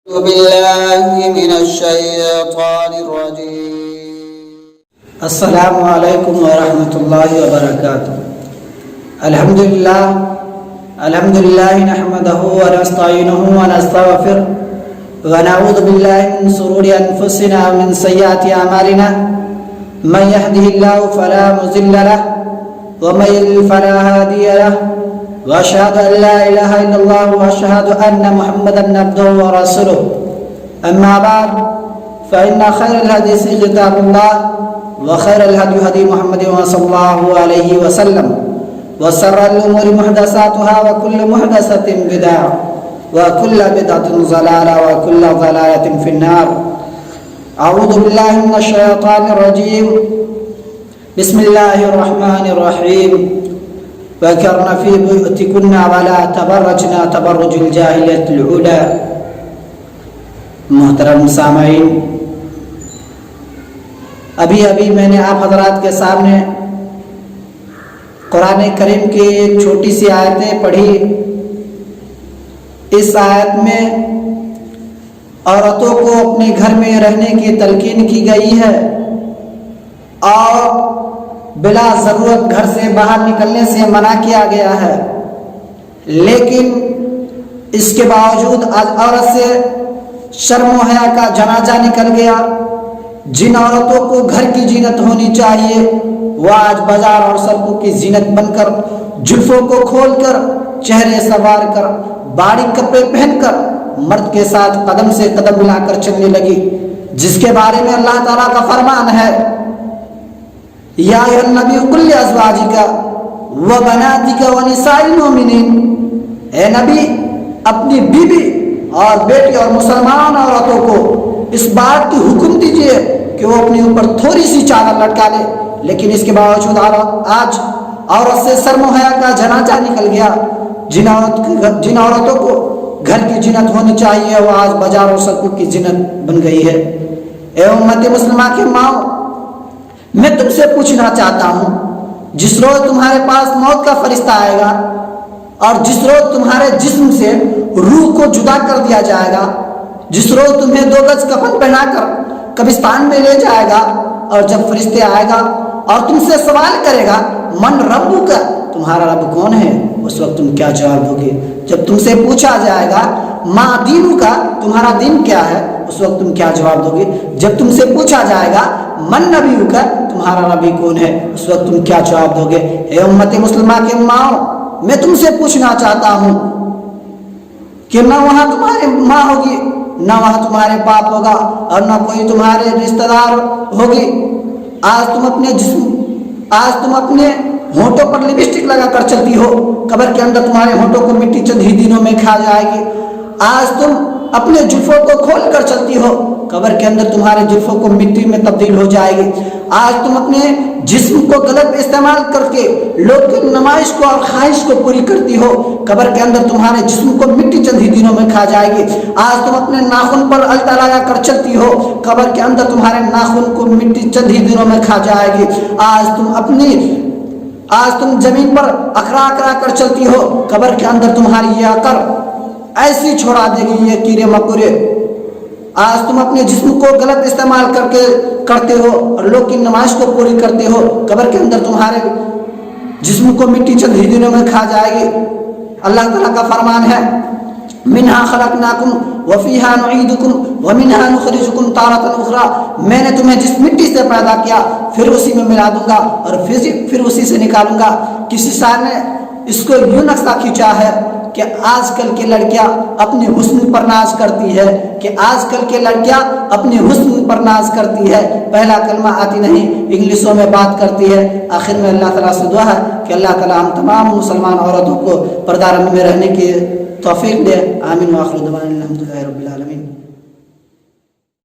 بالله من الشيطان الرجيم. السلام علیکم ورحمۃ اللہ وبرکاتہ. الحمد للہ نحمده ونستعینه ونستغفره ونعوذ باللہ من شرور انفسنا ومن سیئات اعمالنا من يهده الله فلا مضل له ومن يضلل فلا هادي له واشهد ان لا اله الا الله واشهد ان محمدا عبده ورسوله. اما بعد فان خير الحديث كتاب الله وخير الهدي هدي محمد صلى الله عليه وسلم وشر الامور محدثاتها وكل محدثة بدعة وكل بدعة ضلالة وكل ضلالة في النار. اعوذ بالله من الشيطان الرجيم. بسم الله الرحمن الرحيم. وَكَرْنَ فِي بُيُوتِكُنَّ وَلَا تَبَرَّجْنَ تَبَرُّجَ الْجَاهِلِيَّةِ الْأُولَى. محترم سامعین، ابھی میں نے آپ حضرات کے سامنے قرآن کریم کی ایک چھوٹی سی آیتیں پڑھی. اس آیت میں عورتوں کو اپنے گھر میں رہنے کی تلقین کی گئی ہے اور بلا ضرورت گھر سے باہر نکلنے سے منع کیا گیا ہے. لیکن اس کے باوجود آج عورت سے شرم و حیا کا جنازہ نکل گیا. جن عورتوں کو گھر کی زینت ہونی چاہیے وہ آج بازار اور سڑکوں کی زینت بن کر زلفوں کو کھول کر چہرے سنوار کر باریک کپڑے پہن کر مرد کے ساتھ قدم سے قدم ملا کر چلنے لگی، جس کے بارے میں اللہ تعالیٰ کا فرمان ہے یا ایھا النبی قل لازواجک وبناتک ونساء المؤمنین. اے نبی اپنی بیوی اور بیٹی اور مسلمان عورتوں کو اس بات کی حکم دیجئے کہ وہ اپنے اوپر تھوڑی سی چادر لٹکا لے. لیکن اس کے باوجود آج عورت سے شرم و حیا کا جنازہ نکل گیا. جن عورتوں کو گھر کی زینت ہونی چاہیے وہ آج بازار اور سڑکوں کی زینت بن گئی ہے. اے امت مسلمہ کے ماں، میں تم سے پوچھنا چاہتا ہوں، جس روز تمہارے پاس موت کا فرشتہ آئے گا اور جس روز تمہارے جسم سے روح کو جدا کر دیا جائے گا، جس روز تمہیں 2 گز کفن پہنا کر قبرستان میں لے جائے گا اور جب فرشتے آئے گا اور تم سے سوال کرے گا من ربک، تمہارا رب کون ہے، اس وقت تم کیا جواب دو گے؟ جب تم سے پوچھا جائے گا ما دینک، تمہارا دین کیا ہے، اس وقت تم کیا جواب دو گے؟ جب تم سے پوچھا جائے گا من نبیک، تمہارا نبی کون ہے، اس وقت تم کیا جواب دو گے؟ اے امت مسلمہ کے ماں، میں تم سے پوچھنا چاہتا ہوں کہ نہ وہاں تمہاری ماں ہوگی، نہ وہاں تمہارے باپ ہوگا اور نہ کوئی تمہارے رشتہ دار ہوگی. آج تم اپنے ہونٹوں پر لپسٹک لگا کر چلتی ہو، قبر کے اندر تمہارے ہونٹوں کو مٹی چند ہی دنوں میں کھا جائے گی. آج تم اپنے زلفوں کو کھول کر چلتی ہو، قبر کے اندر تمہارے زلفوں کو مٹی میں تبدیل ہو جائے گی. آج تم اپنے جسم کو غلط استعمال کر کے لوگ کی نمائش کو اور خواہش کو پوری کرتی ہو، قبر کے اندر تمہارے جسم کو مٹی چند ہی دنوں میں کھا جائے گی. آج تم اپنے ناخن پر الٹا لگا کر چلتی ہو، قبر کے اندر تمہارے ناخن کو مٹی چند ہی دنوں میں کھا جائے گی. آج تم زمین پر اکڑا کر چلتی ہو، قبر کے اندر تمہاری یہ عقل ایسی چھوڑا دے گی یہ کیڑے مکوڑے. آج تم اپنے جسم کو غلط استعمال کرتے ہو اور لوگ کی نمائش کو پوری کرتے ہو، قبر کے اندر تمہارے جسم کو مٹی چند ہی دنوں میں کھا جائے گی. اللہ تعالیٰ کا فرمان ہے منہا خلقناکم وفیہا نعیدکم ومنہا نخرجکم تارۃ اخری. میں نے تمہیں جس مٹی سے پیدا کیا پھر اسی میں ملا دوں گا اور پھر اسی سے نکالوں گا. کسی شاعر نے اس کو یوں نقشہ کھینچا ہے کہ آج کل کی لڑکیاں اپنے حسن پر ناز کرتی ہے، پہلا کلمہ آتی نہیں، انگلشوں میں بات کرتی ہے. آخر میں اللہ تعالیٰ سے دعا ہے کہ اللہ تعالیٰ ہم تمام مسلمان عورتوں کو پردہ میں رہنے کی توفیق دے. آمین. وآخر دعوانا الحمد للہ رب العالمین.